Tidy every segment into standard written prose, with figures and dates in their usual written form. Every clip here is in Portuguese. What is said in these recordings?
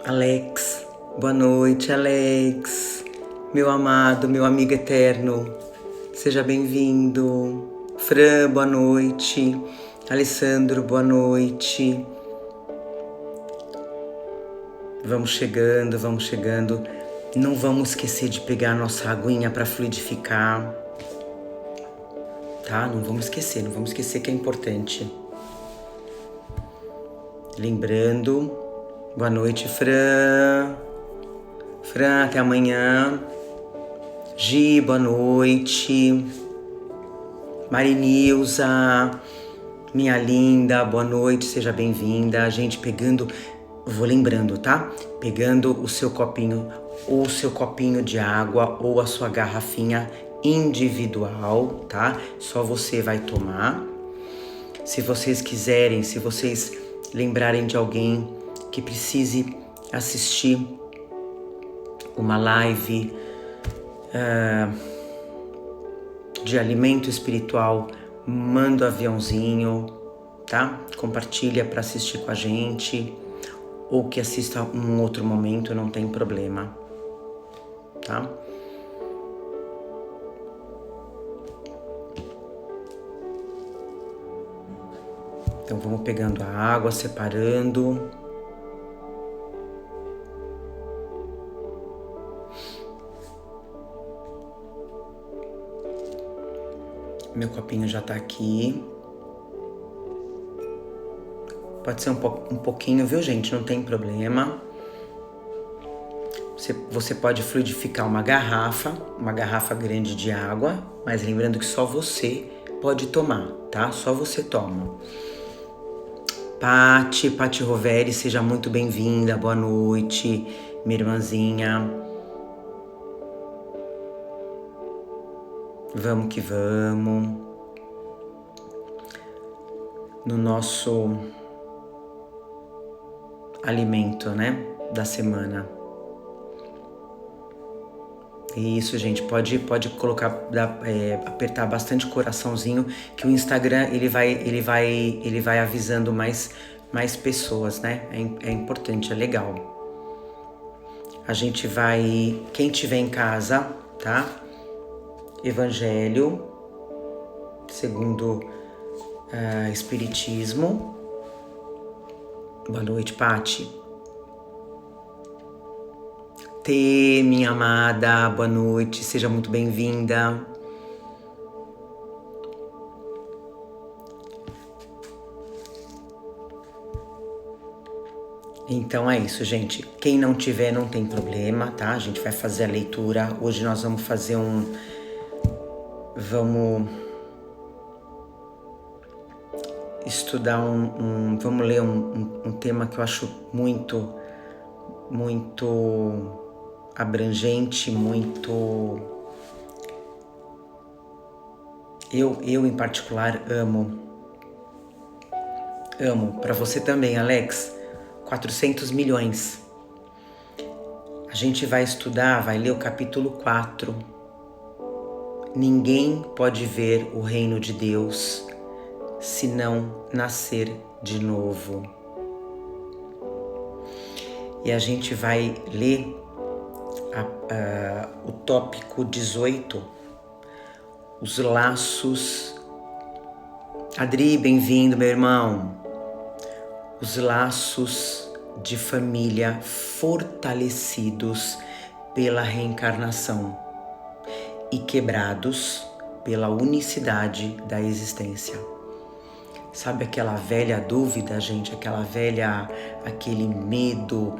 Alex, boa noite, Alex, meu amado, meu amigo eterno, seja bem-vindo. Fran, boa noite. Alessandro, boa noite. Vamos chegando. Não vamos esquecer de pegar a nossa aguinha para fluidificar, tá? Não vamos esquecer que é importante. Lembrando, boa noite, Fran. Fran, até amanhã. Gi, boa noite. Marinilza, minha linda, boa noite, seja bem-vinda. A gente pegando, vou lembrando, tá? Pegando o seu copinho, ou o seu copinho de água, ou a sua garrafinha individual, tá? Só você vai tomar. Se vocês quiserem, se vocês lembrarem de alguém que precise assistir uma live de alimento espiritual, manda o aviãozinho, tá? Compartilha para assistir com a gente, ou que assista um outro momento, não tem problema, tá? Então vamos pegando a água, separando. Meu copinho já tá aqui. Pode ser um pouquinho, viu, gente? Não tem problema. Você pode fluidificar uma garrafa grande de água, mas lembrando que só você pode tomar, tá? Só você toma. Pati Roveri, seja muito bem-vinda, boa noite, minha irmãzinha. Vamos que vamos. No nosso alimento, né, da semana. Isso, gente, pode colocar, apertar bastante o coraçãozinho, que o Instagram ele vai avisando mais pessoas, né? É importante, é legal. A gente vai, quem tiver em casa, tá? Evangelho segundo Espiritismo. Boa noite, Pati. Tê, minha amada, boa noite, seja muito bem-vinda. Então é isso, gente. Quem não tiver, não tem problema, tá? A gente vai fazer a leitura. Hoje nós vamos fazer vamos estudar vamos ler um tema que eu acho muito abrangente, eu em particular amo. Para você também, Alex, 400 milhões. A gente vai estudar, vai ler o capítulo 4. Ninguém pode ver o reino de Deus se não nascer de novo. E a gente vai ler o tópico 18, os laços. Adri, bem-vindo, meu irmão. Os laços de família fortalecidos pela reencarnação e quebrados pela unicidade da existência. Sabe aquela velha dúvida, gente? Aquele medo,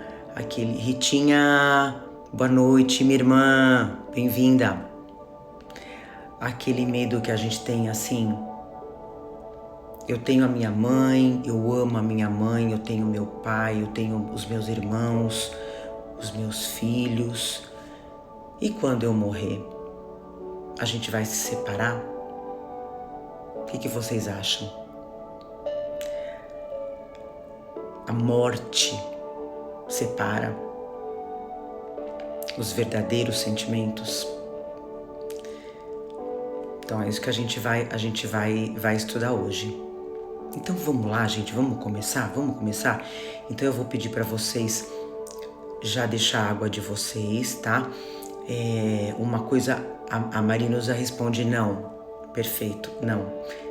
Ritinha, boa noite, minha irmã, bem-vinda. Aquele medo que a gente tem assim, eu tenho a minha mãe, eu amo a minha mãe, eu tenho meu pai, eu tenho os meus irmãos, os meus filhos. E quando eu morrer, a gente vai se separar? O que vocês acham? A morte separa os verdadeiros sentimentos. Então é isso que a gente vai estudar hoje. Então vamos lá, gente, vamos começar? Então eu vou pedir para vocês já deixar a água de vocês, tá? Uma coisa, a Marinusa responde não. Perfeito, não.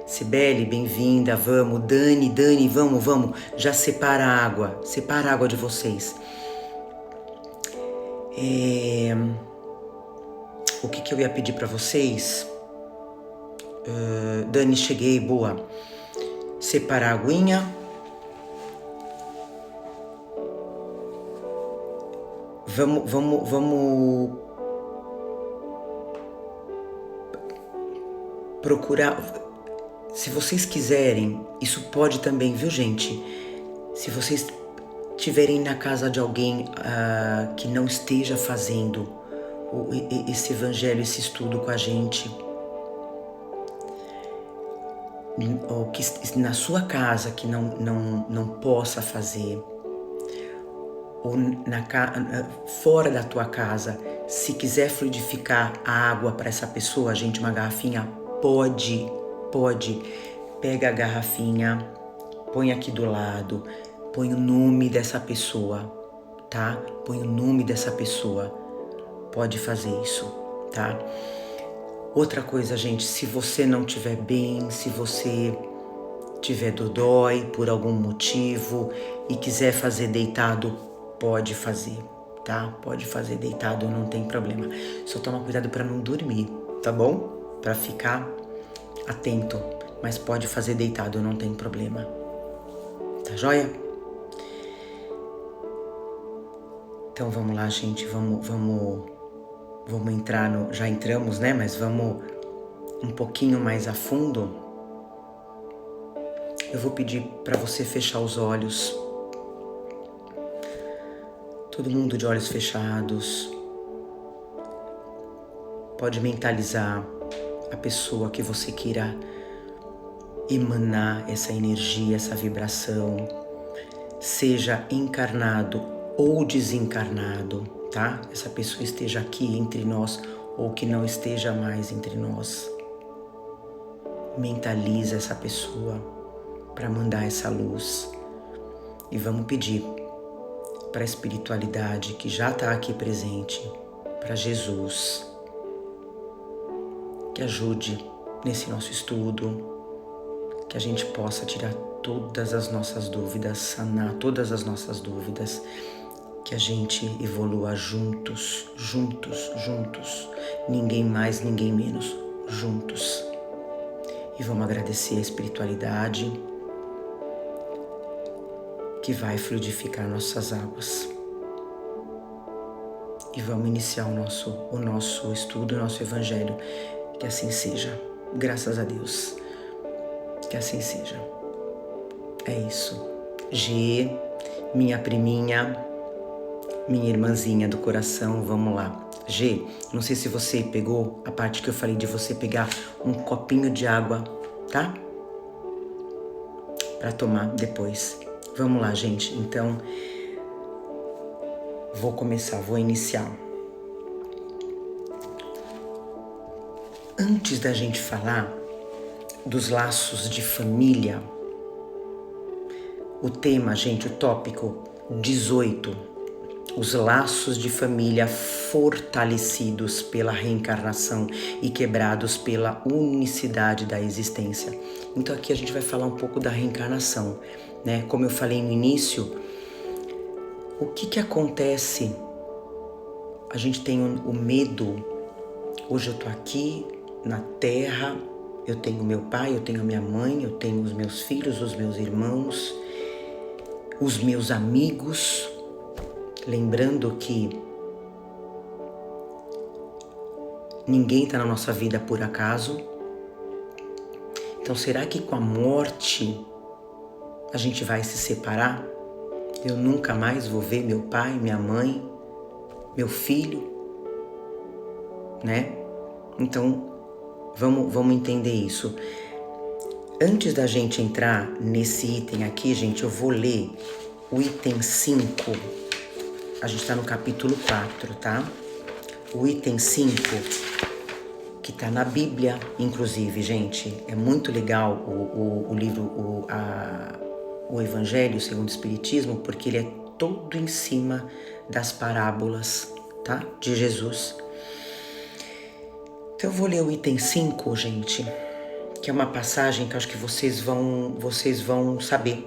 Cibele, bem-vinda, vamos. Dani, vamos. Já separa a água de vocês. O que eu ia pedir para vocês? Dani, cheguei, boa. Separa a aguinha. Vamos procurar. Se vocês quiserem, isso pode também, viu, gente? Se vocês estiverem na casa de alguém que não esteja fazendo esse evangelho, esse estudo com a gente, ou que na sua casa que não possa fazer, ou fora da tua casa, se quiser fluidificar a água para essa pessoa, gente, uma garrafinha, pode. Pega a garrafinha, põe aqui do lado, põe o nome dessa pessoa, tá? Põe o nome dessa pessoa. Pode fazer isso, tá? Outra coisa, gente, se você não estiver bem, se você tiver dodói por algum motivo e quiser fazer deitado, pode fazer, tá? Pode fazer deitado, não tem problema. Só toma cuidado para não dormir, tá bom? Para ficar atento, mas pode fazer deitado, não tem problema. Tá joia? Então vamos lá, gente, vamos entrar já entramos, né? Mas vamos um pouquinho mais a fundo. Eu vou pedir para você fechar os olhos. Todo mundo de olhos fechados. Pode mentalizar a pessoa que você queira emanar essa energia, essa vibração, seja encarnado ou desencarnado, tá? Essa pessoa esteja aqui entre nós ou que não esteja mais entre nós. Mentaliza essa pessoa para mandar essa luz e vamos pedir para a espiritualidade que já está aqui presente, para Jesus, que ajude nesse nosso estudo, que a gente possa tirar todas as nossas dúvidas, sanar todas as nossas dúvidas, que a gente evolua juntos, ninguém mais, ninguém menos, juntos. E vamos agradecer a espiritualidade que vai fluidificar nossas águas. E vamos iniciar o nosso estudo, o nosso evangelho. Que assim seja, graças a Deus, que assim seja. É isso. G, minha priminha, minha irmãzinha do coração, vamos lá. G, não sei se você pegou a parte que eu falei de você pegar um copinho de água, tá? Para tomar depois. Vamos lá, gente. Então, vou iniciar. Antes da gente falar dos laços de família, o tema, gente, o tópico 18, os laços de família fortalecidos pela reencarnação e quebrados pela unicidade da existência. Então aqui a gente vai falar um pouco da reencarnação, né? Como eu falei no início, o que acontece? A gente tem o medo. Hoje eu tô aqui na Terra, eu tenho meu pai, eu tenho minha mãe, eu tenho os meus filhos, os meus irmãos, os meus amigos. Lembrando que ninguém está na nossa vida por acaso. Então, será que com a morte a gente vai se separar? Eu nunca mais vou ver meu pai, minha mãe, meu filho, né? Então, vamos entender isso. Antes da gente entrar nesse item aqui, gente, eu vou ler o item 5. A gente está no capítulo 4, tá? O item 5, que tá na Bíblia, inclusive, gente. É muito legal o livro, o Evangelho segundo o Espiritismo, porque ele é todo em cima das parábolas, tá? De Jesus. Então eu vou ler o item 5, gente, que é uma passagem que eu acho que vocês vão saber.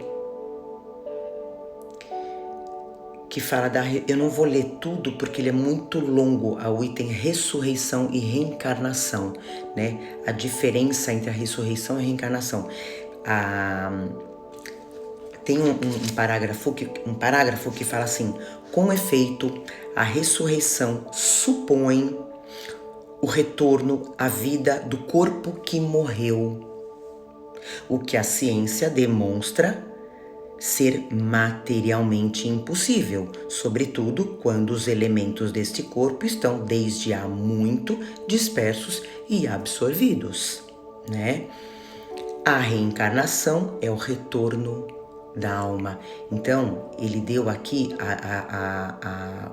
Que fala eu não vou ler tudo porque ele é muito longo, o item ressurreição e reencarnação, né? A diferença entre a ressurreição e a reencarnação. Tem um parágrafo que fala assim: com efeito, a ressurreição supõe o retorno à vida do corpo que morreu, o que a ciência demonstra ser materialmente impossível, sobretudo quando os elementos deste corpo estão desde há muito dispersos e absorvidos, né? A reencarnação é o retorno da alma. Então, ele deu aqui a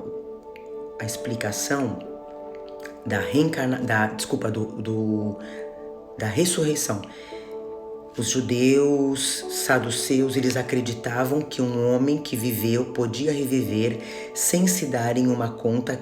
explicação da ressurreição. Os judeus, saduceus, eles acreditavam que um homem que viveu podia reviver sem se darem uma conta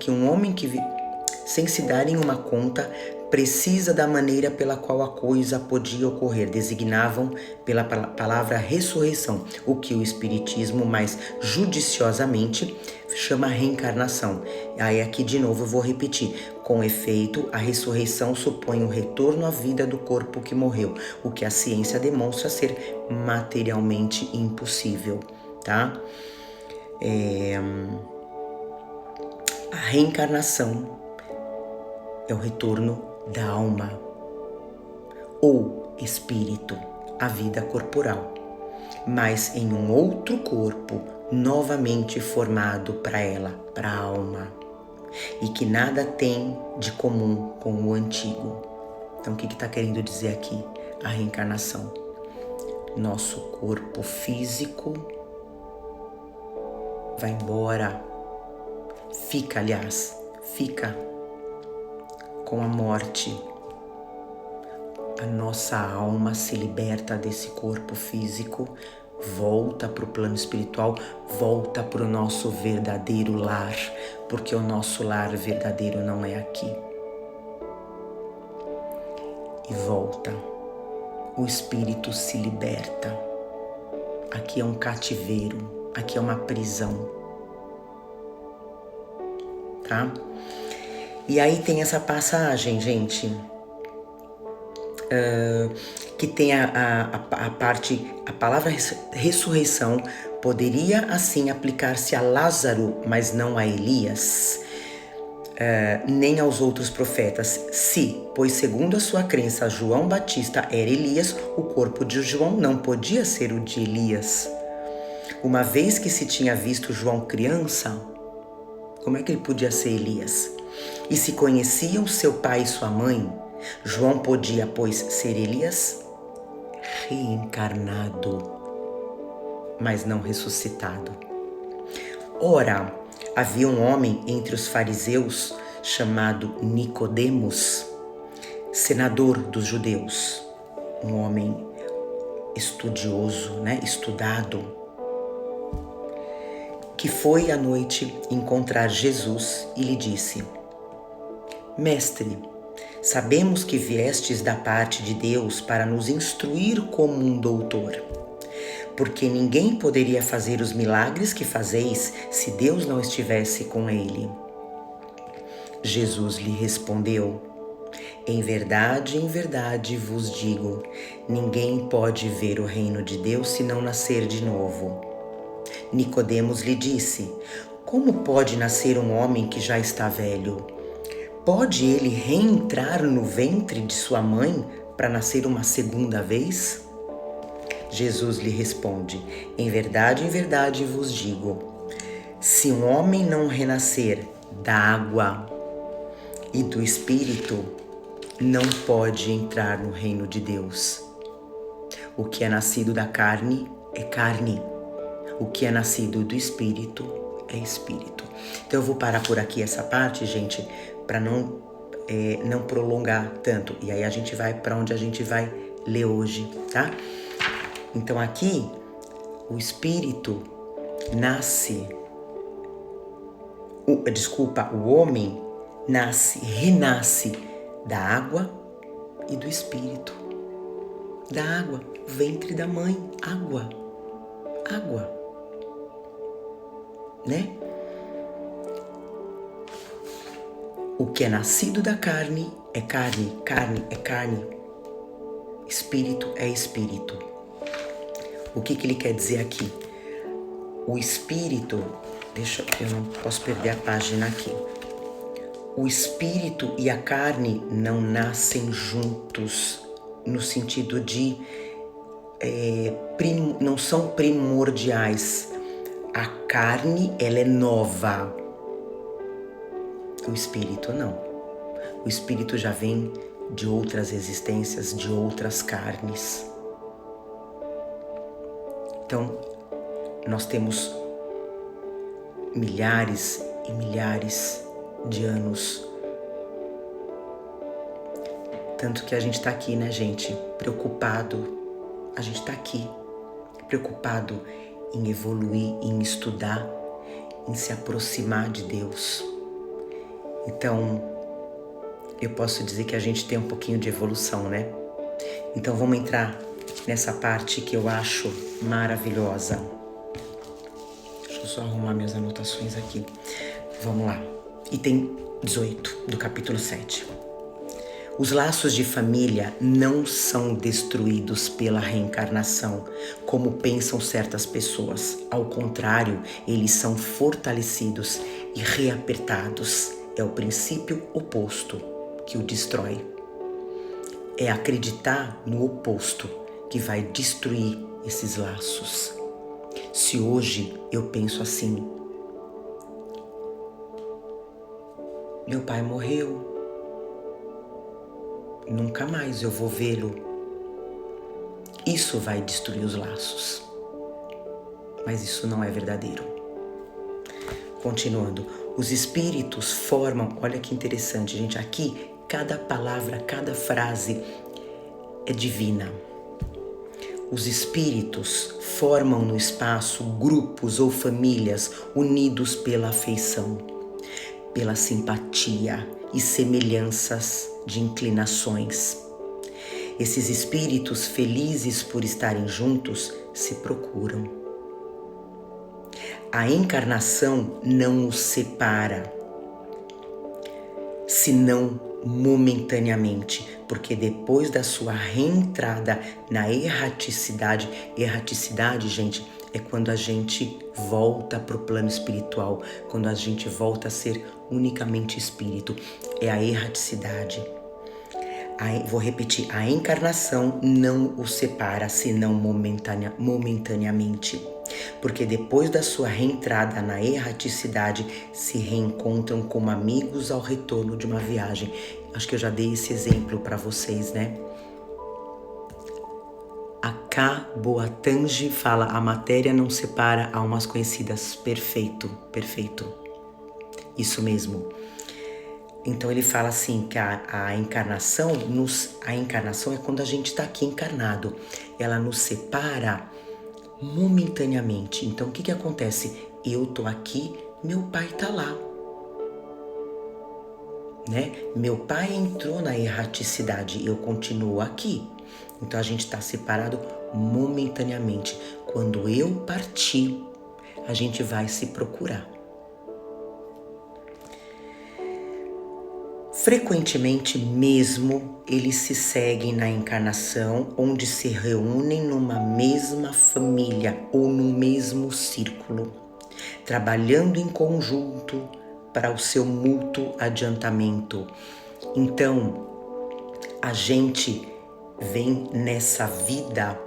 precisa da maneira pela qual a coisa podia ocorrer. Designavam pela palavra ressurreição, o que o espiritismo mais judiciosamente chama reencarnação. Aí aqui de novo eu vou repetir. Com efeito, a ressurreição supõe o retorno à vida do corpo que morreu, o que a ciência demonstra ser materialmente impossível, tá? A reencarnação é o retorno da alma ou espírito à vida corporal, mas em um outro corpo novamente formado para ela, para a alma, e que nada tem de comum com o antigo. Então o que está querendo dizer aqui? A reencarnação. Nosso corpo físico vai embora, fica com a morte. A nossa alma se liberta desse corpo físico, volta para o plano espiritual, volta para o nosso verdadeiro lar, porque o nosso lar verdadeiro não é aqui. E volta. O espírito se liberta. Aqui é um cativeiro, aqui é uma prisão. Tá? E aí tem essa passagem, gente, que tem a palavra ressurreição poderia assim aplicar-se a Lázaro, mas não a Elias, nem aos outros profetas, pois segundo a sua crença João Batista era Elias, o corpo de João não podia ser o de Elias. Uma vez que se tinha visto João criança, como é que ele podia ser Elias? E se conheciam seu pai e sua mãe, João podia, pois, ser Elias reencarnado, mas não ressuscitado. Ora, havia um homem entre os fariseus chamado Nicodemos, senador dos judeus, um homem estudioso, estudado, que foi à noite encontrar Jesus e lhe disse: Mestre, sabemos que viestes da parte de Deus para nos instruir como um doutor, porque ninguém poderia fazer os milagres que fazeis se Deus não estivesse com ele. Jesus lhe respondeu: em verdade vos digo, ninguém pode ver o reino de Deus se não nascer de novo. Nicodemos lhe disse: como pode nascer um homem que já está velho? Pode ele reentrar no ventre de sua mãe para nascer uma segunda vez? Jesus lhe responde: em verdade vos digo, se um homem não renascer da água e do Espírito, não pode entrar no reino de Deus. O que é nascido da carne é carne, o que é nascido do Espírito é Espírito. Então eu vou parar por aqui essa parte, gente, para não prolongar tanto. E aí a gente vai para onde a gente vai ler hoje, tá? Então aqui o Espírito nasce o homem renasce da água e do espírito. Da água, ventre da mãe, água, né? O que é nascido da carne é carne, carne é carne, espírito é espírito. O que ele quer dizer aqui? O espírito, eu não posso perder a página aqui. O espírito e a carne não nascem juntos, no sentido de não são primordiais. A carne, ela é nova. O espírito não. O espírito já vem de outras existências, de outras carnes. Então, nós temos milhares e milhares de anos. Tanto que a gente está aqui, né, gente? Preocupado. A gente está aqui, preocupado em evoluir, em estudar, em se aproximar de Deus. Então, eu posso dizer que a gente tem um pouquinho de evolução, né? Então, vamos entrar nessa parte que eu acho maravilhosa. Deixa eu só arrumar minhas anotações aqui. Vamos lá. Item 18 do capítulo 7. Os laços de família não são destruídos pela reencarnação, como pensam certas pessoas. Ao contrário, eles são fortalecidos e reapertados. É o princípio oposto que o destrói. É acreditar no oposto que vai destruir esses laços. Se hoje eu penso assim, meu pai morreu, nunca mais eu vou vê-lo. Isso vai destruir os laços. Mas isso não é verdadeiro. Continuando, os espíritos formam, olha que interessante, gente, aqui cada palavra, cada frase é divina. Os espíritos formam no espaço grupos ou famílias unidos pela afeição, pela simpatia e semelhanças de inclinações. Esses espíritos felizes por estarem juntos se procuram. A encarnação não os separa, senão momentaneamente, porque depois da sua reentrada na erraticidade, gente, é quando a gente volta para o plano espiritual, quando a gente volta a ser unicamente espírito, é a erraticidade. Vou repetir, a encarnação não os separa, senão momentaneamente. Porque depois da sua reentrada na erraticidade, se reencontram como amigos ao retorno de uma viagem. Acho que eu já dei esse exemplo para vocês, né? A K. Boatangi fala, a matéria não separa almas conhecidas. Perfeito, perfeito. Isso mesmo. Então ele fala assim que a encarnação é quando a gente está aqui encarnado. Ela nos separa momentaneamente. Então o que acontece? Eu tô aqui, meu pai tá lá, né? Meu pai entrou na erraticidade, eu continuo aqui. Então a gente está separado momentaneamente. Quando eu partir, a gente vai se procurar. Frequentemente mesmo, eles se seguem na encarnação, onde se reúnem numa mesma família ou num mesmo círculo, trabalhando em conjunto para o seu mútuo adiantamento. Então, a gente vem nessa vida,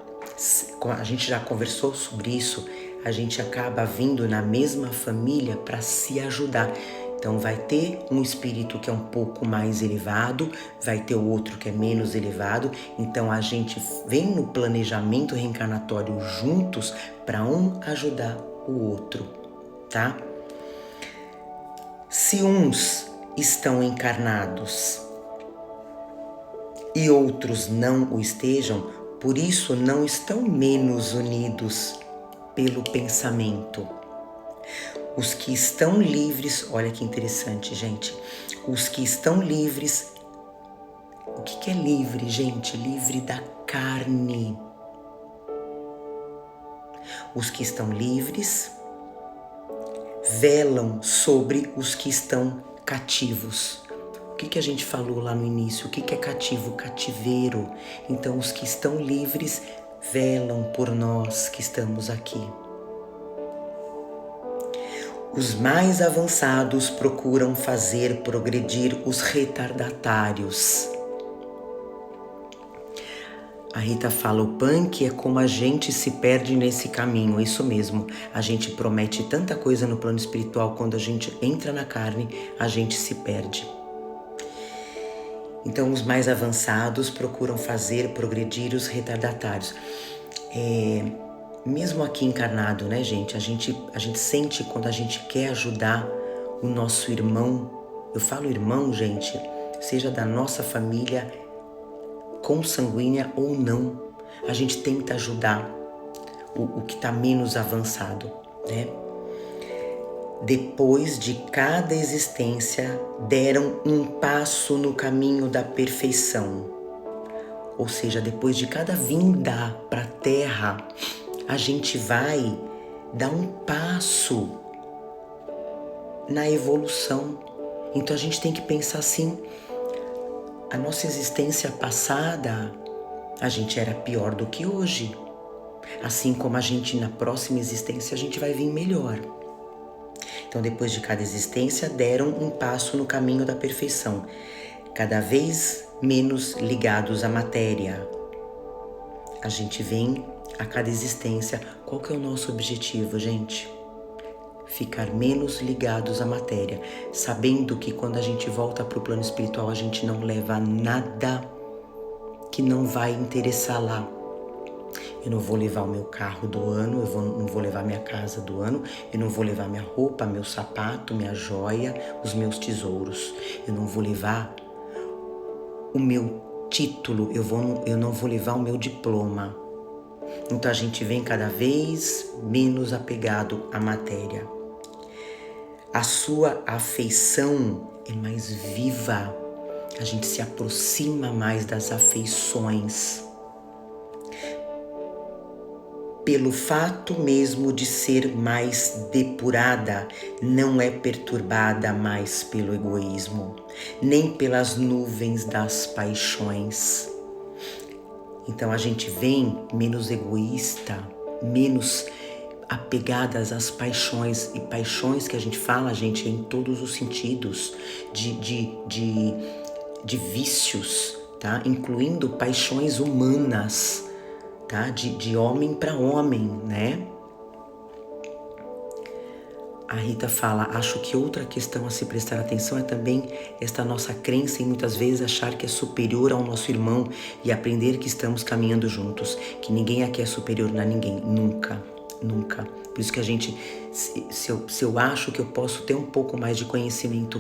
a gente já conversou sobre isso, a gente acaba vindo na mesma família para se ajudar. Então vai ter um espírito que é um pouco mais elevado, vai ter o outro que é menos elevado. Então a gente vem no planejamento reencarnatório juntos para um ajudar o outro, tá? Se uns estão encarnados e outros não o estejam, por isso não estão menos unidos pelo pensamento. Os que estão livres, olha que interessante, gente. Os que estão livres, o que é livre, gente? Livre da carne. Os que estão livres velam sobre os que estão cativos. O que a gente falou lá no início? O que é cativo? Cativeiro. Então, os que estão livres velam por nós que estamos aqui. Os mais avançados procuram fazer progredir os retardatários. A Rita fala, o punk é como a gente se perde nesse caminho. É isso mesmo, a gente promete tanta coisa no plano espiritual, quando a gente entra na carne, a gente se perde. Então, os mais avançados procuram fazer progredir os retardatários. Mesmo aqui encarnado, né, gente? A gente sente quando a gente quer ajudar o nosso irmão. Eu falo irmão, gente, seja da nossa família, consanguínea ou não. A gente tenta ajudar o que está menos avançado, né? Depois de cada existência, deram um passo no caminho da perfeição. Ou seja, depois de cada vinda para a Terra, a gente vai dar um passo na evolução. Então a gente tem que pensar assim, a nossa existência passada, a gente era pior do que hoje. Assim como a gente na próxima existência, a gente vai vir melhor. Então depois de cada existência, deram um passo no caminho da perfeição. Cada vez menos ligados à matéria. A gente vem a cada existência. Qual que é o nosso objetivo, gente? Ficar menos ligados à matéria, sabendo que quando a gente volta para o plano espiritual, a gente não leva nada que não vai interessar lá. Eu não vou levar o meu carro do ano, não vou levar minha casa do ano, eu não vou levar minha roupa, meu sapato, minha joia, os meus tesouros. Eu não vou levar o meu título, eu não vou levar o meu diploma. Então a gente vem cada vez menos apegado à matéria. A sua afeição é mais viva. A gente se aproxima mais das afeições. Pelo fato mesmo de ser mais depurada, não é perturbada mais pelo egoísmo, nem pelas nuvens das paixões. Então a gente vem menos egoísta, menos apegadas às paixões, e paixões que a gente fala, gente, é em todos os sentidos, de vícios, tá? Incluindo paixões humanas, tá? De homem para homem, né? A Rita fala, acho que outra questão a se prestar atenção é também esta nossa crença em muitas vezes achar que é superior ao nosso irmão e aprender que estamos caminhando juntos, que ninguém aqui é superior a ninguém, nunca, nunca. Por isso que a gente, se eu acho que eu posso ter um pouco mais de conhecimento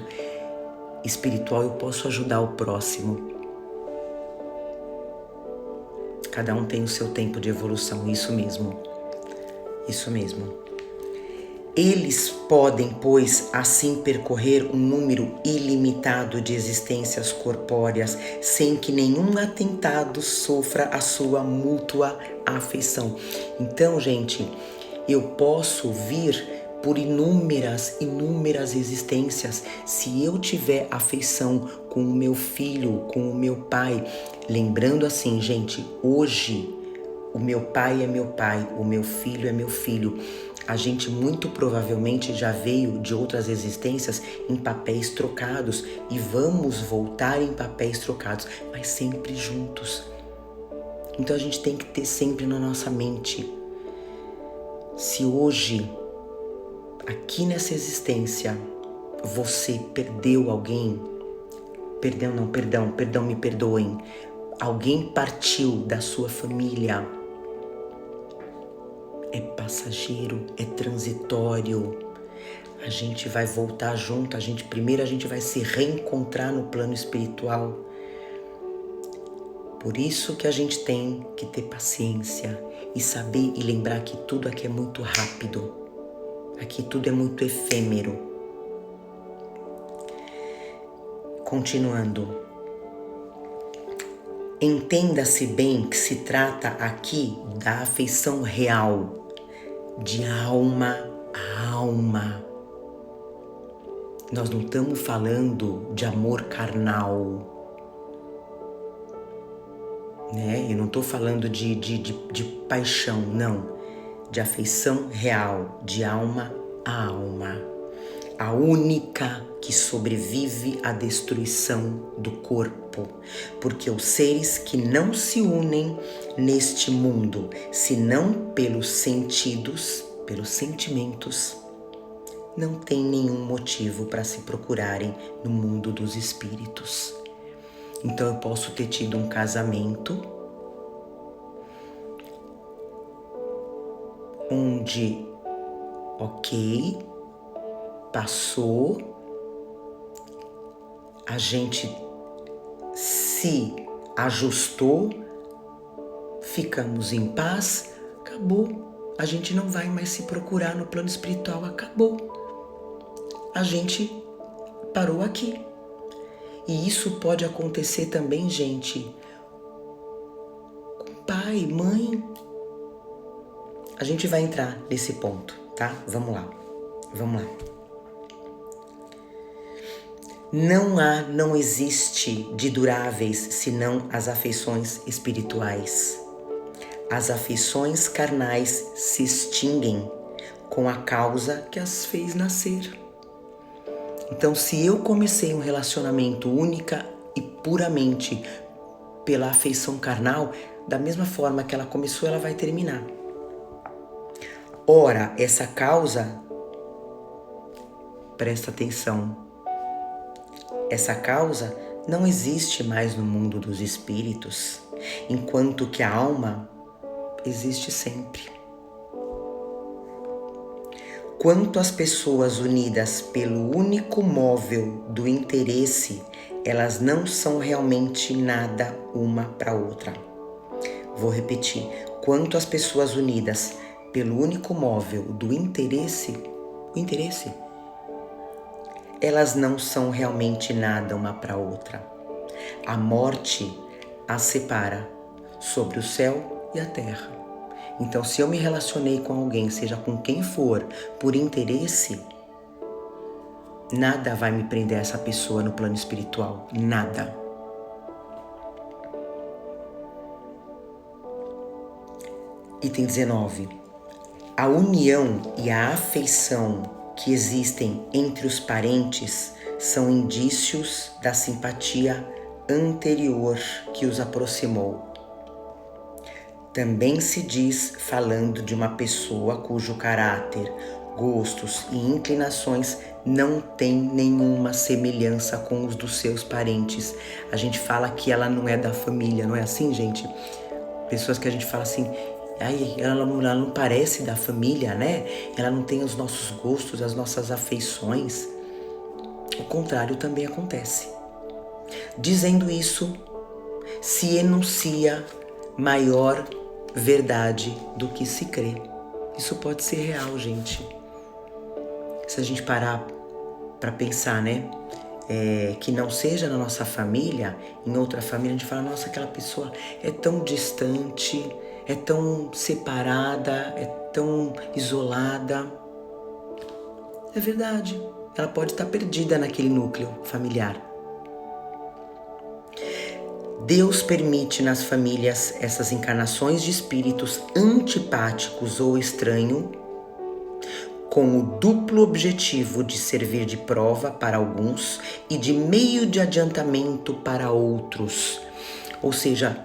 espiritual, eu posso ajudar o próximo. Cada um tem o seu tempo de evolução, isso mesmo, isso mesmo. Eles podem, pois, assim percorrer um número ilimitado de existências corpóreas, sem que nenhum atentado sofra a sua mútua afeição. Então, gente, eu posso vir por inúmeras existências, se eu tiver afeição com o meu filho, com o meu pai. Lembrando assim, gente, hoje o meu pai é meu pai, o meu filho é meu filho. A gente muito provavelmente já veio de outras existências em papéis trocados e vamos voltar em papéis trocados, mas sempre juntos. Então a gente tem que ter sempre na nossa mente, se hoje, aqui nessa existência, você perdeu alguém, me perdoem, alguém partiu da sua família, é passageiro, é transitório. A gente vai voltar junto, primeiro a gente vai se reencontrar no plano espiritual. Por isso que a gente tem que ter paciência e saber e lembrar que tudo aqui é muito rápido. Aqui tudo é muito efêmero. Continuando. Entenda-se bem que se trata aqui da afeição real, de alma a alma. Nós não estamos falando de amor carnal, né? Eu não estou falando de paixão, não. De afeição real, de alma a alma. A única que sobrevive à destruição do corpo. Porque os seres que não se unem neste mundo, senão pelos sentidos, pelos sentimentos, não tem nenhum motivo para se procurarem no mundo dos espíritos. Então eu posso ter tido um casamento onde, ok, passou, a gente se ajustou, ficamos em paz, acabou. A gente não vai mais se procurar no plano espiritual, acabou. A gente parou aqui. E isso pode acontecer também, gente, com pai, mãe. A gente vai entrar nesse ponto, tá? Vamos lá. Não existe de duráveis senão as afeições espirituais. As afeições carnais se extinguem com a causa que as fez nascer. Então, se eu comecei um relacionamento única e puramente pela afeição carnal, da mesma forma que ela começou, ela vai terminar. Ora, essa causa, presta atenção, essa causa não existe mais no mundo dos espíritos, enquanto que a alma existe sempre. Quanto às pessoas unidas pelo único móvel do interesse, elas não são realmente nada uma para outra. Vou repetir. Quanto às pessoas unidas pelo único móvel do interesse, elas não são realmente nada uma para outra. A morte as separa sobre o céu e a terra. Então, se eu me relacionei com alguém, seja com quem for, por interesse, nada vai me prender a essa pessoa no plano espiritual. Nada. Item 19. A união e a afeição que existem entre os parentes são indícios da simpatia anterior que os aproximou. Também se diz falando de uma pessoa cujo caráter, gostos e inclinações não tem nenhuma semelhança com os dos seus parentes. A gente fala que ela não é da família, não é assim, gente? Pessoas que a gente fala assim, ela não parece da família, né? Ela não tem os nossos gostos, as nossas afeições. O contrário também acontece. Dizendo isso, se enuncia maior verdade do que se crê. Isso pode ser real, gente. Se a gente parar para pensar, né? Que não seja na nossa família, em outra família, a gente fala, nossa, aquela pessoa é tão distante, é tão separada, é tão isolada. É verdade. Ela pode estar perdida naquele núcleo familiar. Deus permite nas famílias essas encarnações de espíritos antipáticos ou estranhos, com o duplo objetivo de servir de prova para alguns e de meio de adiantamento para outros. Ou seja,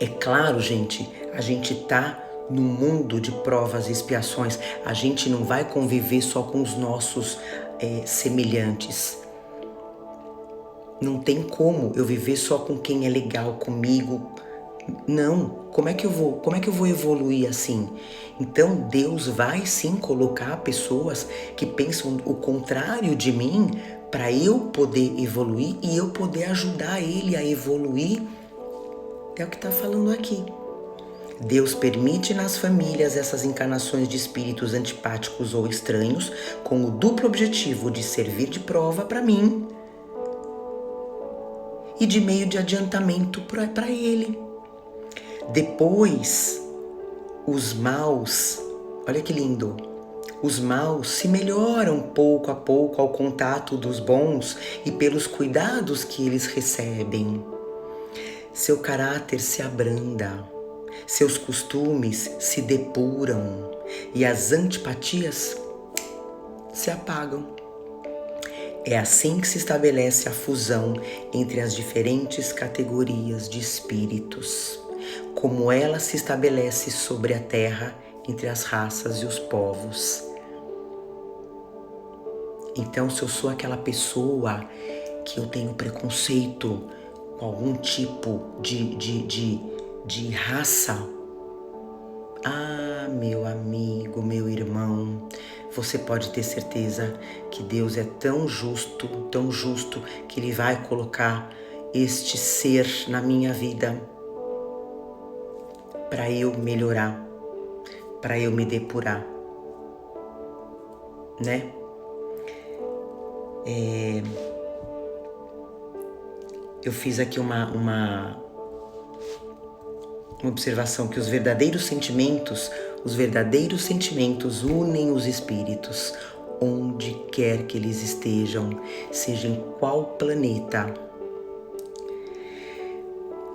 é claro, gente, a gente está num mundo de provas e expiações. A gente não vai conviver só com os nossos semelhantes. Não tem como eu viver só com quem é legal comigo. Não, como é que eu vou evoluir assim? Então Deus vai sim colocar pessoas que pensam o contrário de mim para eu poder evoluir e eu poder ajudar ele a evoluir. É o que está falando aqui. Deus permite nas famílias essas encarnações de espíritos antipáticos ou estranhos com o duplo objetivo de servir de prova para mim e de meio de adiantamento para ele. Depois, os maus, olha que lindo, os maus se melhoram pouco a pouco ao contato dos bons e pelos cuidados que eles recebem. Seu caráter se abranda, seus costumes se depuram e as antipatias se apagam. É assim que se estabelece a fusão entre as diferentes categorias de espíritos, como ela se estabelece sobre a terra entre as raças e os povos. Então, se eu sou aquela pessoa que eu tenho preconceito com algum tipo de raça, meu amigo, meu irmão, você pode ter certeza que Deus é tão justo, que Ele vai colocar este ser na minha vida para eu melhorar, para eu me depurar, né? Eu fiz aqui uma observação que os verdadeiros sentimentos unem os espíritos, onde quer que eles estejam, seja em qual planeta.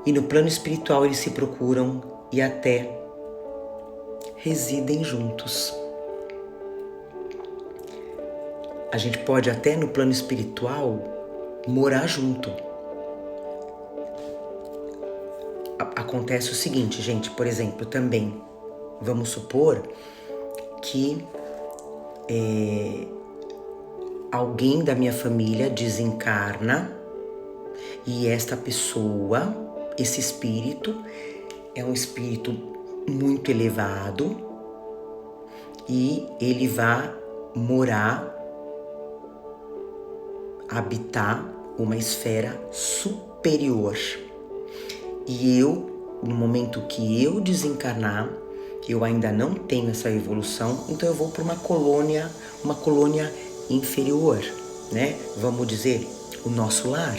E no plano espiritual eles se procuram e até residem juntos. A gente pode até no plano espiritual morar junto. Acontece o seguinte, gente, por exemplo, também, vamos supor que alguém da minha família desencarna e esta pessoa, esse espírito, é um espírito muito elevado e ele vai morar, habitar uma esfera superior. E eu, no momento que eu desencarnar, eu ainda não tenho essa evolução, então eu vou para uma colônia inferior, né? Vamos dizer, o nosso lar.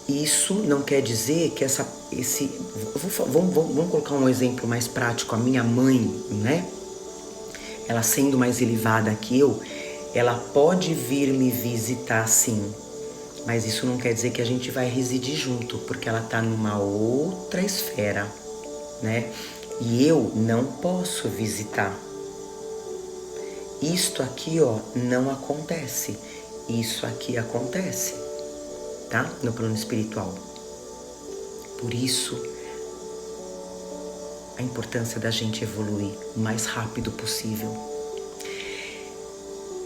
Isso não quer dizer que vamos colocar um exemplo mais prático. A minha mãe, né? Ela sendo mais elevada que eu, ela pode vir me visitar sim, mas isso não quer dizer que a gente vai residir junto, porque ela está numa outra esfera, né? E eu não posso visitar. Isto aqui, ó, não acontece. Isso aqui acontece, tá? No plano espiritual. Por isso, a importância da gente evoluir o mais rápido possível.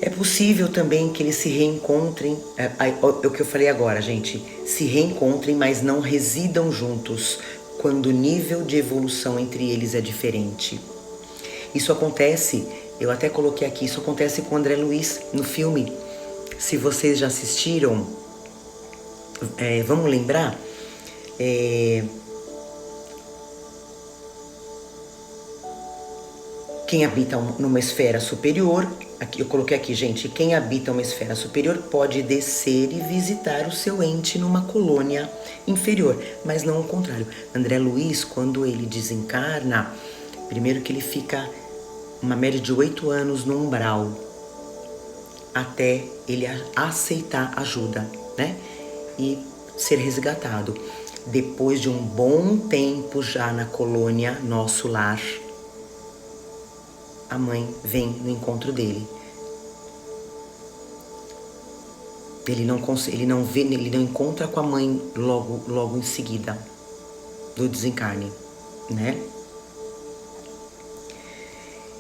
É possível também que eles se reencontrem, o que eu falei agora, gente, se reencontrem, mas não residam juntos, quando o nível de evolução entre eles é diferente. Isso acontece, eu até coloquei aqui, isso acontece com o André Luiz no filme. Se vocês já assistiram, vamos lembrar? Quem habita numa esfera superior, aqui, eu coloquei aqui, gente, quem habita uma esfera superior pode descer e visitar o seu ente numa colônia inferior, mas não o contrário. André Luiz, quando ele desencarna, primeiro que ele fica uma média de 8 anos no umbral, até ele aceitar ajuda, né? E ser resgatado. Depois de um bom tempo já na colônia Nosso Lar, a mãe vem no encontro dele. Ele não encontra com a mãe logo em seguida do desencarne, né?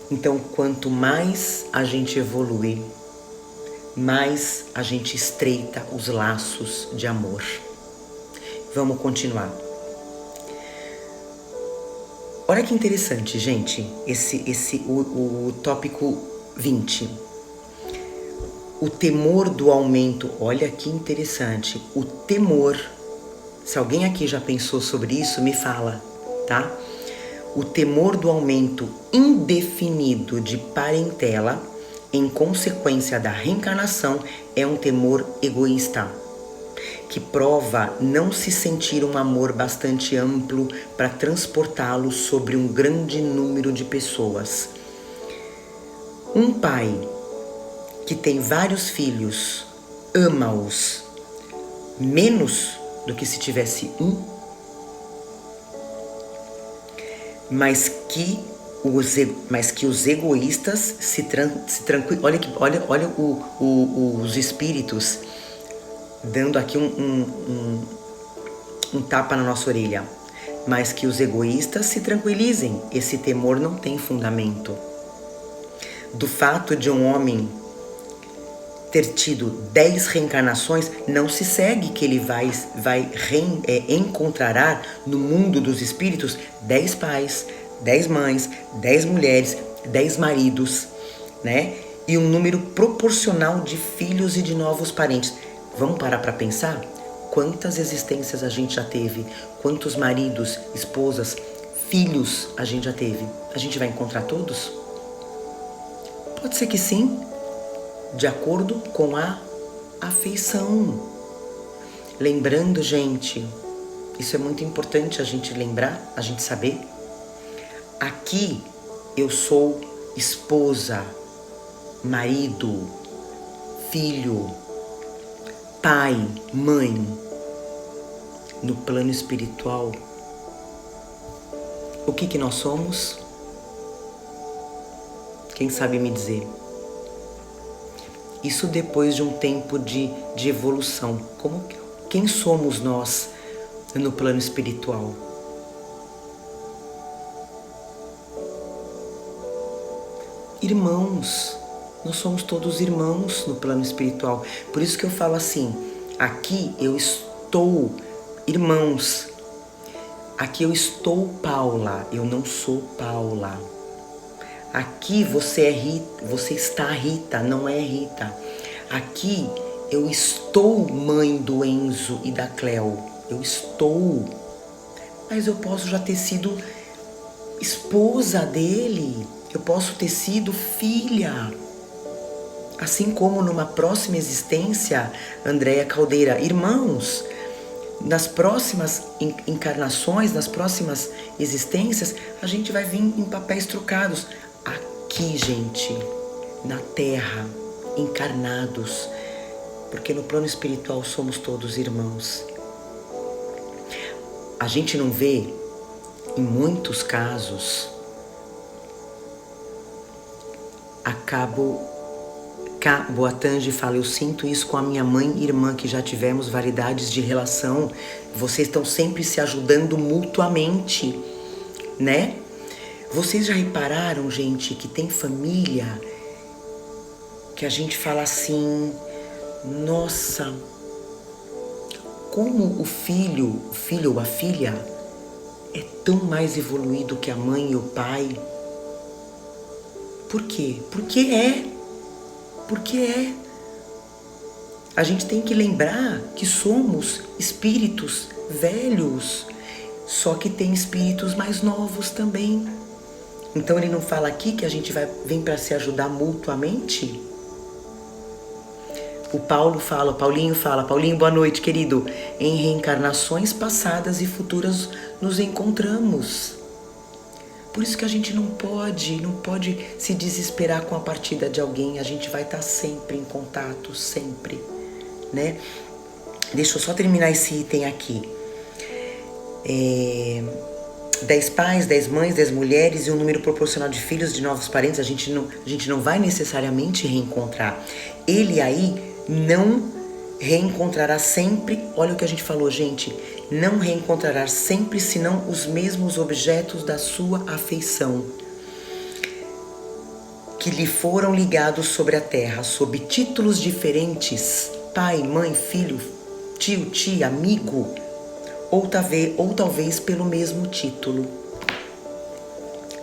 Então, quanto mais a gente evolui, mais a gente estreita os laços de amor. Vamos continuar. Olha que interessante, gente, o tópico 20. O temor do aumento, olha que interessante, o temor Se alguém aqui já pensou sobre isso, me fala, tá? O temor do aumento indefinido de parentela em consequência da reencarnação é um temor egoísta, que prova não se sentir um amor bastante amplo para transportá-lo sobre um grande número de pessoas. Um pai que tem vários filhos ama-os menos do que se tivesse um, mas que os egoístas se tranquilizam. Olha os espíritos dando aqui um tapa na nossa orelha. Mas que os egoístas se tranquilizem, esse temor não tem fundamento. Do fato de um homem ter tido 10 reencarnações, não se segue que ele encontrará no mundo dos espíritos 10 pais, 10 mães, 10 mulheres, 10 maridos, né? E um número proporcional de filhos e de novos parentes. Vamos parar para pensar? Quantas existências a gente já teve? Quantos maridos, esposas, filhos a gente já teve? A gente vai encontrar todos? Pode ser que sim, de acordo com a afeição. Lembrando, gente, isso é muito importante a gente lembrar, a gente saber. Aqui eu sou esposa, marido, filho, pai, mãe. No plano espiritual, o que nós somos? Quem sabe me dizer? Isso depois de um tempo de evolução. Quem somos nós no plano espiritual? Irmãos. Nós somos todos irmãos no plano espiritual. Por isso que eu falo assim, aqui eu estou, irmãos. Aqui eu estou Paula, eu não sou Paula. Aqui você está Rita, não é Rita. Aqui eu estou mãe do Enzo e da Cleo. Eu estou. Mas eu posso já ter sido esposa dele. Eu posso ter sido filha. Assim como numa próxima existência, Andréia Caldeira, irmãos, nas próximas encarnações, nas próximas existências, a gente vai vir em papéis trocados. Aqui, gente, na Terra, encarnados, porque no plano espiritual somos todos irmãos. A gente não vê, em muitos casos, Boatange fala, eu sinto isso com a minha mãe e irmã, que já tivemos variedades de relação. Vocês estão sempre se ajudando mutuamente, né? Vocês já repararam, gente, que tem família que a gente fala assim, nossa, como o filho ou a filha é tão mais evoluído que a mãe e o pai. Por quê? Porque é. A gente tem que lembrar que somos espíritos velhos, só que tem espíritos mais novos também. Então ele não fala aqui que a gente vem para se ajudar mutuamente? O Paulinho fala, Paulinho, boa noite, querido. Em reencarnações passadas e futuras nos encontramos. Por isso que a gente não pode se desesperar com a partida de alguém. A gente vai estar sempre em contato, sempre, né? Deixa eu só terminar esse item aqui. 10 pais, 10 mães, 10 mulheres e um número proporcional de filhos, de novos parentes, a gente não vai necessariamente reencontrar. Ele aí não reencontrará sempre, olha o que a gente falou, gente, não reencontrará sempre senão os mesmos objetos da sua afeição, que lhe foram ligados sobre a terra, sob títulos diferentes, pai, mãe, filho, tio, tia, amigo, ou talvez pelo mesmo título,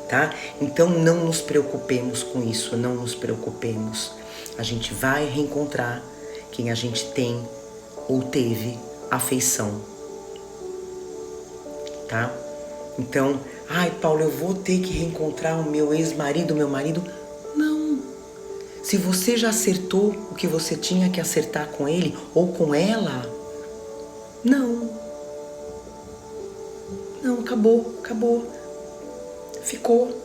tá? Então não nos preocupemos com isso, não nos preocupemos. A gente vai reencontrar quem a gente tem ou teve afeição, tá? Então, ai, Paulo, eu vou ter que reencontrar o meu ex-marido, meu marido. Não. Se você já acertou o que você tinha que acertar com ele ou com ela, não. Não, acabou. Ficou.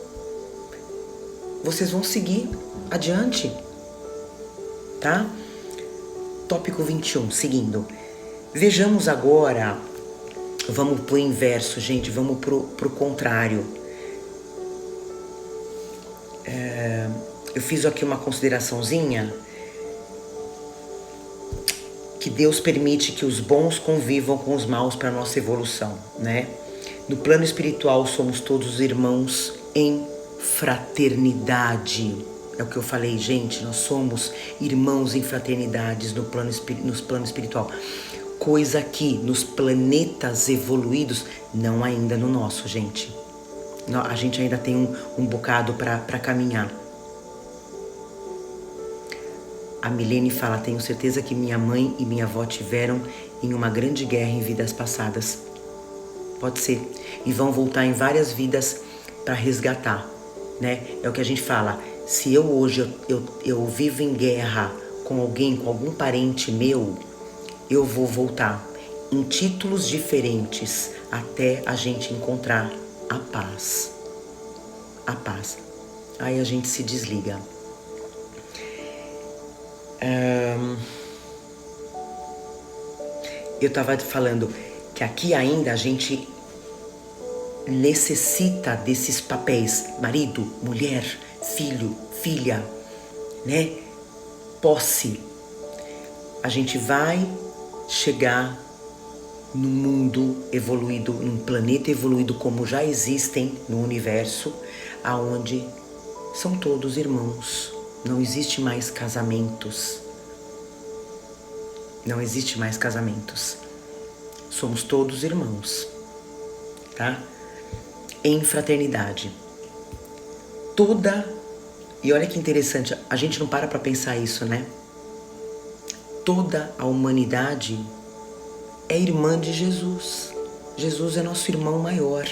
Vocês vão seguir adiante, tá? Tópico 21, seguindo. Vejamos agora, vamos pro inverso, gente, vamos pro contrário. Eu fiz aqui uma consideraçãozinha que Deus permite que os bons convivam com os maus para nossa evolução, né? No plano espiritual somos todos irmãos em fraternidade. É o que eu falei, gente, nós somos irmãos em fraternidades no plano espiritual. Coisa que nos planetas evoluídos, não ainda no nosso, gente. A gente ainda tem um bocado para caminhar. A Milene fala, tenho certeza que minha mãe e minha avó tiveram em uma grande guerra em vidas passadas. Pode ser. E vão voltar em várias vidas para resgatar, né? É o que a gente fala. Se eu hoje eu vivo em guerra com alguém, com algum parente meu, eu vou voltar em títulos diferentes até a gente encontrar a paz. A paz. Aí a gente se desliga. Eu estava falando que aqui ainda a gente necessita desses papéis, marido, mulher, filho, filha, né? Posse. A gente vai chegar num mundo evoluído, num planeta evoluído como já existem no universo, aonde são todos irmãos. Não existe mais casamentos. Não existe mais casamentos. Somos todos irmãos, tá? Em fraternidade. E olha que interessante, a gente não para pensar isso, né? Toda a humanidade é irmã de Jesus. Jesus é nosso irmão maior.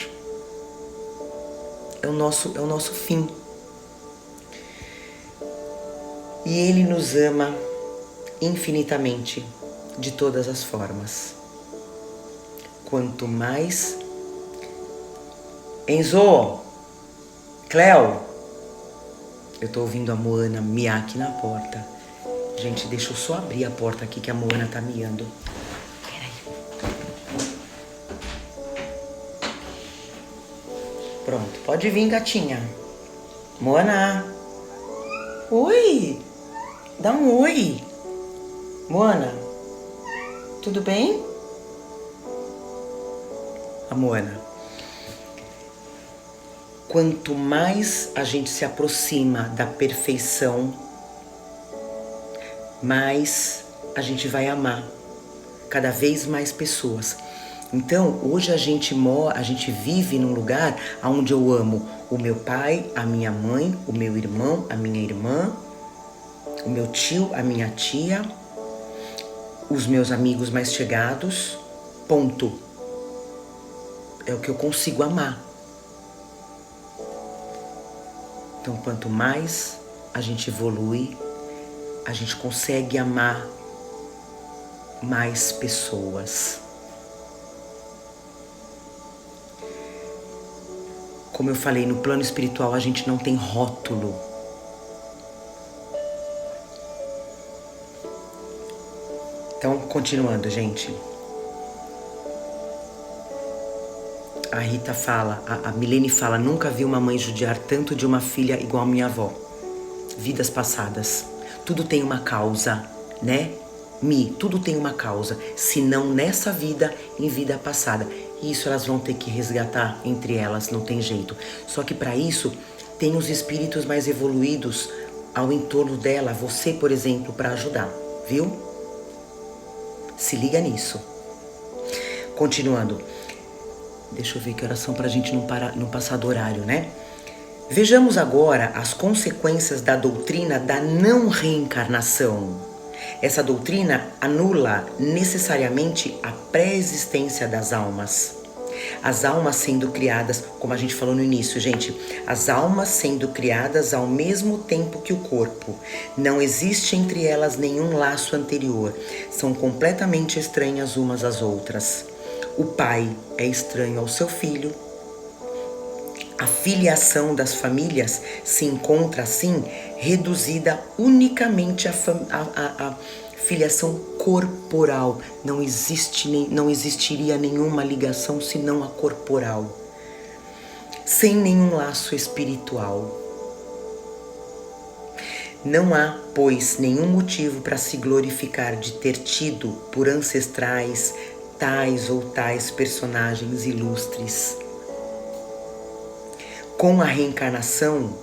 É o nosso fim. E Ele nos ama infinitamente, de todas as formas. Quanto mais... Enzo! Cleo! Eu tô ouvindo a Moana miar aqui na porta. Gente, deixa eu só abrir a porta aqui que a Moana tá miando. Peraí. Pronto, pode vir, gatinha. Moana! Oi! Dá um oi! Moana, tudo bem? A Moana. Quanto mais a gente se aproxima da perfeição, mais a gente vai amar cada vez mais pessoas. Então, hoje a gente vive num lugar onde eu amo o meu pai, a minha mãe, o meu irmão, a minha irmã, o meu tio, a minha tia, os meus amigos mais chegados, ponto. É o que eu consigo amar. Então, quanto mais a gente evolui, a gente consegue amar mais pessoas. Como eu falei, no plano espiritual a gente não tem rótulo. Então, continuando, gente. A Rita fala, a Milene fala, nunca vi uma mãe judiar tanto de uma filha igual a minha avó. Vidas passadas. Tudo tem uma causa, né? Tudo tem uma causa. Se não nessa vida, em vida passada. E isso elas vão ter que resgatar entre elas, não tem jeito. Só que para isso, tem os espíritos mais evoluídos ao entorno dela. Você, por exemplo, para ajudar, viu? Se liga nisso. Continuando. Deixa eu ver que oração pra gente não passar do horário, né? Vejamos agora as consequências da doutrina da não reencarnação. Essa doutrina anula necessariamente a pré-existência das almas. As almas sendo criadas, como a gente falou no início, gente, as almas sendo criadas ao mesmo tempo que o corpo. Não existe entre elas nenhum laço anterior. São completamente estranhas umas às outras. O pai é estranho ao seu filho. A filiação das famílias se encontra, assim, reduzida unicamente à filiação corporal. Não existiria nenhuma ligação senão a corporal, sem nenhum laço espiritual. Não há, pois, nenhum motivo para se glorificar de ter tido por ancestrais tais ou tais personagens ilustres. Com a reencarnação,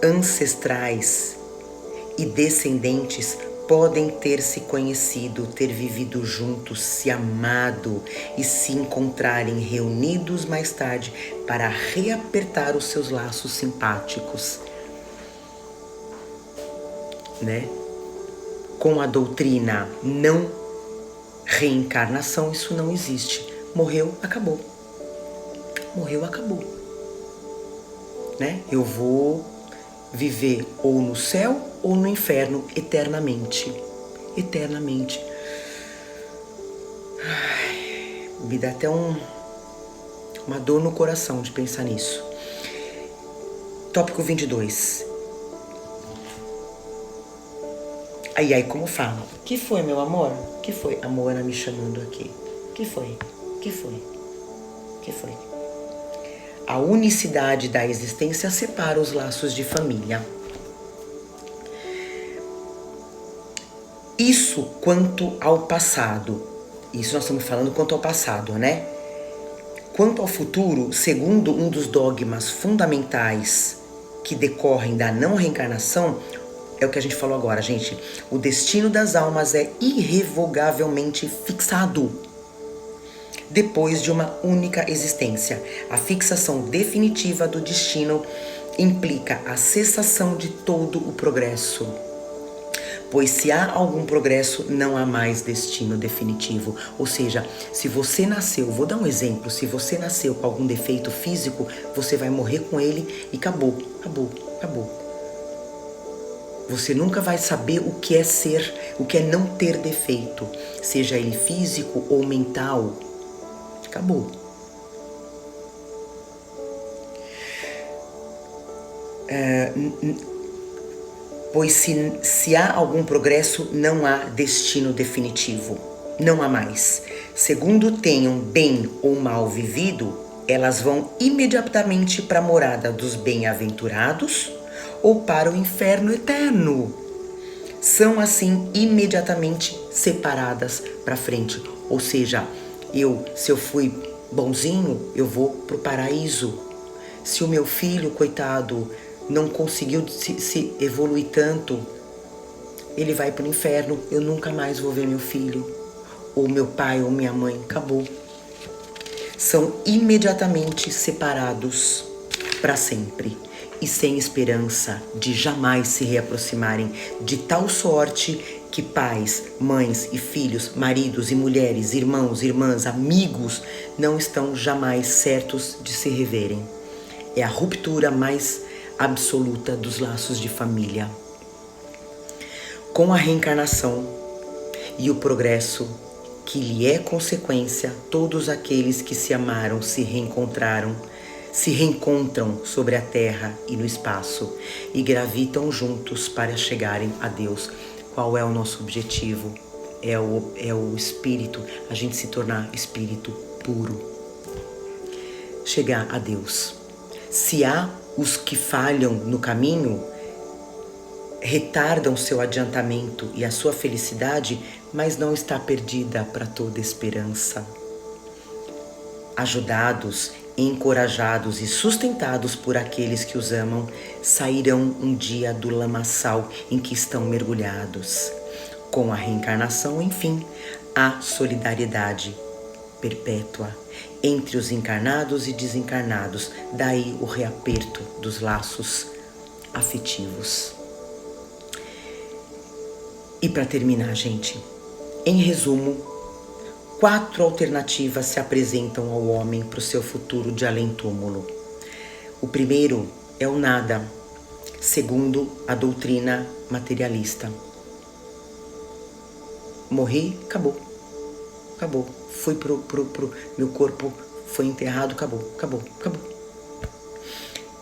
ancestrais e descendentes podem ter se conhecido, ter vivido juntos, se amado e se encontrarem reunidos mais tarde para reapertar os seus laços simpáticos, né? Com a doutrina não reencarnação, isso não existe. Morreu, acabou. Morreu, acabou. Né? Eu vou viver ou no céu ou no inferno eternamente. Eternamente. Ai, me dá até uma dor no coração de pensar nisso. Tópico 22. Aí, como fala? Que foi, meu amor? Que foi? A Moana me chamando aqui. Que foi? Que foi? Que foi? A unicidade da existência separa os laços de família. Isso quanto ao passado. Isso nós estamos falando quanto ao passado, né? Quanto ao futuro, segundo um dos dogmas fundamentais que decorrem da não reencarnação, é o que a gente falou agora, gente. O destino das almas é irrevogavelmente fixado depois de uma única existência. A fixação definitiva do destino implica a cessação de todo o progresso. Pois se há algum progresso, não há mais destino definitivo. Ou seja, se você nasceu, vou dar um exemplo, se você nasceu com algum defeito físico, você vai morrer com ele e acabou, acabou, acabou. Você nunca vai saber o que é ser, o que é não ter defeito, seja ele físico ou mental. Acabou. Pois se há algum progresso, não há destino definitivo. Não há mais. Segundo tenham bem ou mal vivido, elas vão imediatamente para a morada dos bem-aventurados ou para o inferno eterno. São assim imediatamente separadas para frente. Ou seja, se eu fui bonzinho, eu vou pro paraíso. Se o meu filho, coitado, não conseguiu se evoluir tanto, ele vai pro inferno. Eu nunca mais vou ver meu filho, ou meu pai, ou minha mãe. Acabou. São imediatamente separados para sempre e sem esperança de jamais se reaproximarem, de tal sorte que pais, mães e filhos, maridos e mulheres, irmãos, irmãs, amigos não estão jamais certos de se reverem. É a ruptura mais absoluta dos laços de família. Com a reencarnação e o progresso que lhe é consequência, todos aqueles que se amaram se reencontram sobre a terra e no espaço e gravitam juntos para chegarem a Deus. Qual é o nosso objetivo? É o espírito, a gente se tornar espírito puro. Chegar a Deus. Se há os que falham no caminho, retardam seu adiantamento e a sua felicidade, mas não está perdida para toda esperança. Ajudados, encorajados e sustentados por aqueles que os amam, sairão um dia do lamaçal em que estão mergulhados. Com a reencarnação, enfim, há solidariedade perpétua entre os encarnados e desencarnados, daí o reaperto dos laços afetivos. E para terminar, gente, em resumo, 4 alternativas se apresentam ao homem para o seu futuro de além-túmulo. O primeiro é o nada, segundo a doutrina materialista. Morri, acabou. Acabou. Fui meu corpo foi enterrado, acabou.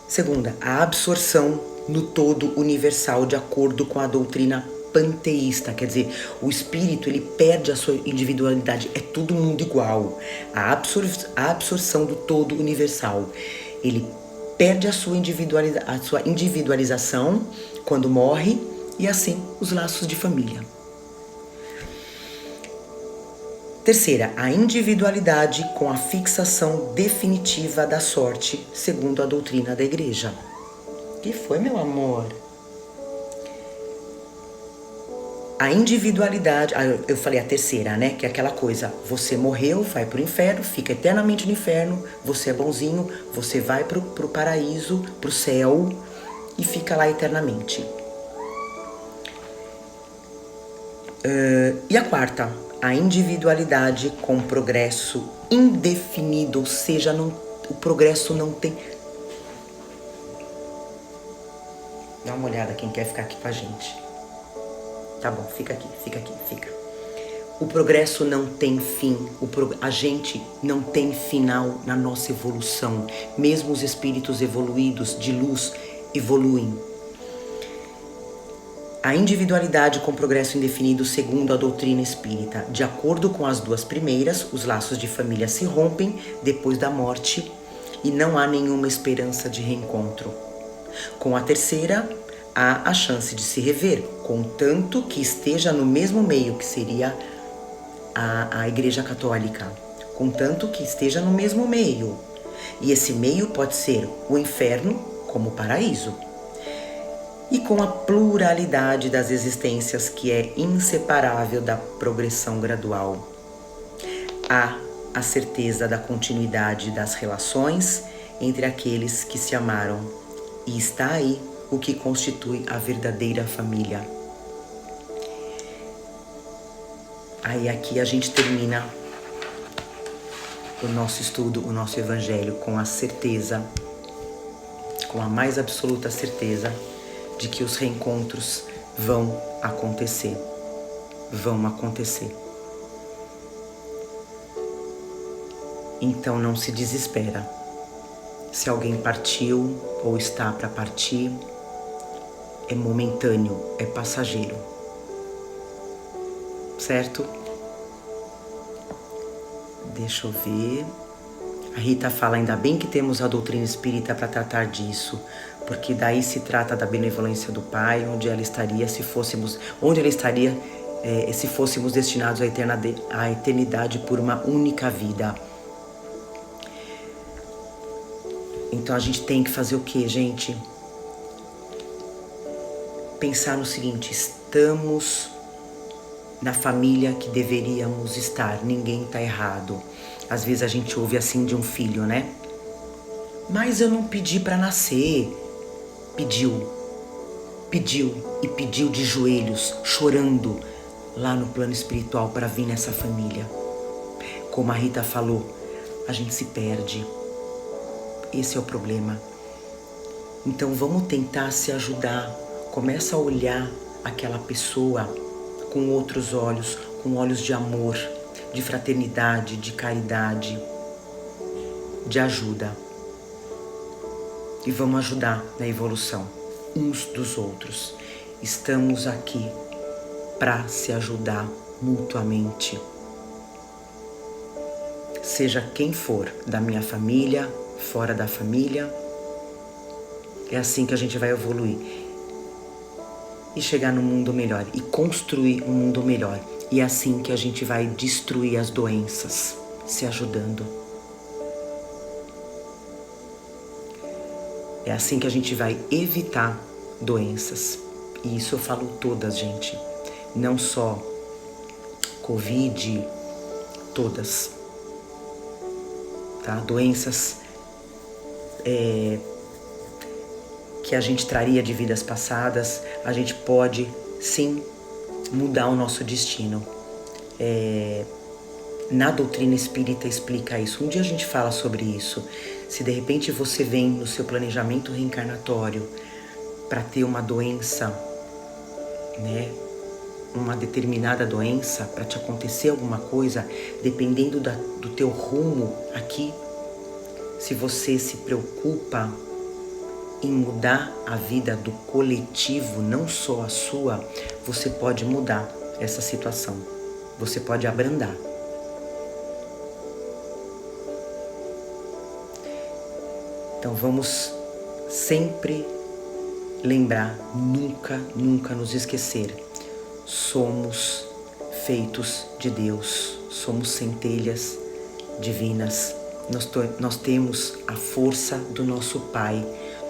Segunda, a absorção no todo universal, de acordo com a doutrina panteísta, quer dizer, o espírito ele perde a sua individualidade, é todo mundo igual. A absorção do todo universal, ele perde a sua individualização quando morre, e assim os laços de família. Terceira, a individualidade com a fixação definitiva da sorte, segundo a doutrina da igreja. Que foi, meu amor? A individualidade, eu falei a terceira, né? Que é aquela coisa, você morreu, vai pro inferno, fica eternamente no inferno, você é bonzinho, você vai pro paraíso, pro céu e fica lá eternamente. E a quarta, a individualidade com progresso indefinido, ou seja, o progresso não tem... Dá uma olhada quem quer ficar aqui com a gente. Tá bom, fica aqui. O progresso não tem fim, a gente não tem final na nossa evolução. Mesmo os espíritos evoluídos de luz evoluem. A individualidade com progresso indefinido, segundo a doutrina espírita. De acordo com as duas primeiras, os laços de família se rompem depois da morte e não há nenhuma esperança de reencontro. Com a terceira, há a chance de se rever, contanto que esteja no mesmo meio, que seria a Igreja Católica. Contanto que esteja no mesmo meio. E esse meio pode ser o inferno como o paraíso. E com a pluralidade das existências que é inseparável da progressão gradual. Há a certeza da continuidade das relações entre aqueles que se amaram. E está aí o que constitui a verdadeira família. Aí aqui a gente termina o nosso estudo, o nosso evangelho com a certeza, com a mais absoluta certeza de que os reencontros vão acontecer. Então não se desespera. Se alguém partiu ou está para partir, é momentâneo, é passageiro. Certo? Deixa eu ver. A Rita fala, ainda bem que temos a doutrina espírita para tratar disso, porque daí se trata da benevolência do Pai, onde ela estaria se fôssemos destinados à eternidade por uma única vida. Então a gente tem que fazer o quê, gente? Pensar no seguinte, estamos na família que deveríamos estar, ninguém tá errado. Às vezes a gente ouve assim de um filho, né? Mas eu não pedi para nascer. Pediu de joelhos, chorando lá no plano espiritual para vir nessa família. Como a Rita falou, a gente se perde. Esse é o problema. Então vamos tentar se ajudar. Começa a olhar aquela pessoa com outros olhos, com olhos de amor, de fraternidade, de caridade, de ajuda. E vamos ajudar na evolução uns dos outros. Estamos aqui para se ajudar mutuamente. Seja quem for, da minha família, fora da família, é assim que a gente vai evoluir e chegar num mundo melhor e construir um mundo melhor. E é assim que a gente vai destruir as doenças, se ajudando. É assim que a gente vai evitar doenças. E isso eu falo todas, gente. Não só Covid, todas. Tá? Doenças que a gente traria de vidas passadas, a gente pode sim mudar o nosso destino. Na doutrina espírita explica isso. Um dia a gente fala sobre isso. Se de repente você vem no seu planejamento reencarnatório para ter uma doença, né? Uma determinada doença, para te acontecer alguma coisa, dependendo do teu rumo aqui, se você se preocupa em mudar a vida do coletivo, não só a sua, você pode mudar essa situação. Você pode abrandar. Então vamos sempre lembrar, nunca nos esquecer. Somos feitos de Deus, somos centelhas divinas. Nós temos a força do nosso Pai,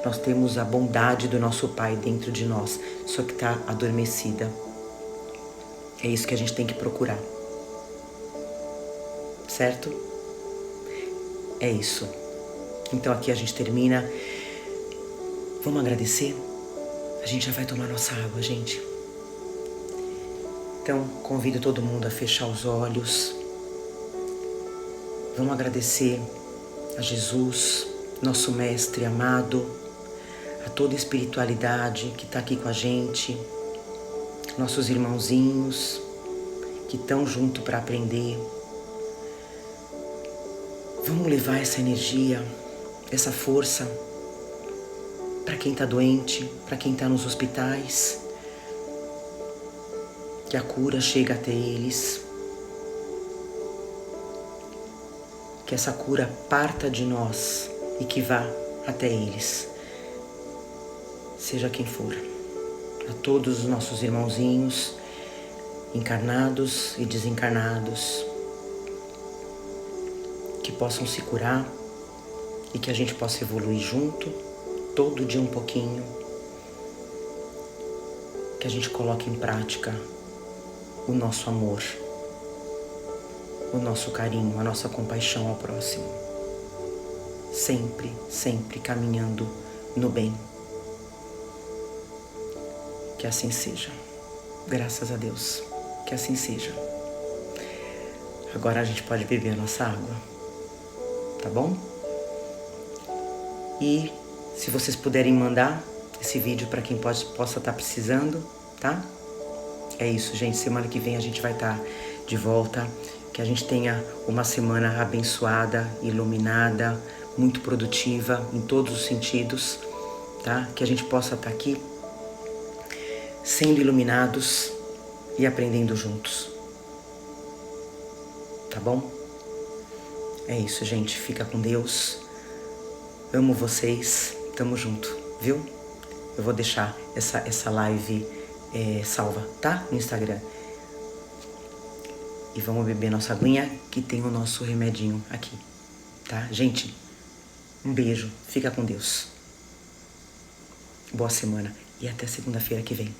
nós temos a bondade do nosso Pai dentro de nós, só que está adormecida. É isso que a gente tem que procurar. Certo? É isso. Então aqui a gente termina. Vamos agradecer? A gente já vai tomar nossa água, gente. Então convido todo mundo a fechar os olhos. Vamos agradecer a Jesus, nosso Mestre amado, a toda a espiritualidade que está aqui com a gente, nossos irmãozinhos que estão junto para aprender. Vamos levar essa energia, essa força para quem está doente, para quem está nos hospitais, que a cura chega até eles, que essa cura parta de nós e que vá até eles, seja quem for. A todos os nossos irmãozinhos, encarnados e desencarnados, que possam se curar e que a gente possa evoluir junto, todo dia um pouquinho, que a gente coloque em prática o nosso amor, o nosso carinho, a nossa compaixão ao próximo, sempre caminhando no bem. Que assim seja. Graças a Deus, que assim seja. Agora a gente pode beber a nossa água, tá bom? E se vocês puderem mandar esse vídeo para quem possa estar precisando, tá? É isso, gente. Semana que vem a gente vai estar de volta. Que a gente tenha uma semana abençoada, iluminada, muito produtiva em todos os sentidos, tá? Que a gente possa estar aqui sendo iluminados e aprendendo juntos. Tá bom? É isso, gente. Fica com Deus. Amo vocês. Tamo junto, viu? Eu vou deixar essa live salva, tá? No Instagram. E vamos beber nossa aguinha, que tem o nosso remedinho aqui, tá? Gente, um beijo. Fica com Deus. Boa semana e até segunda-feira que vem.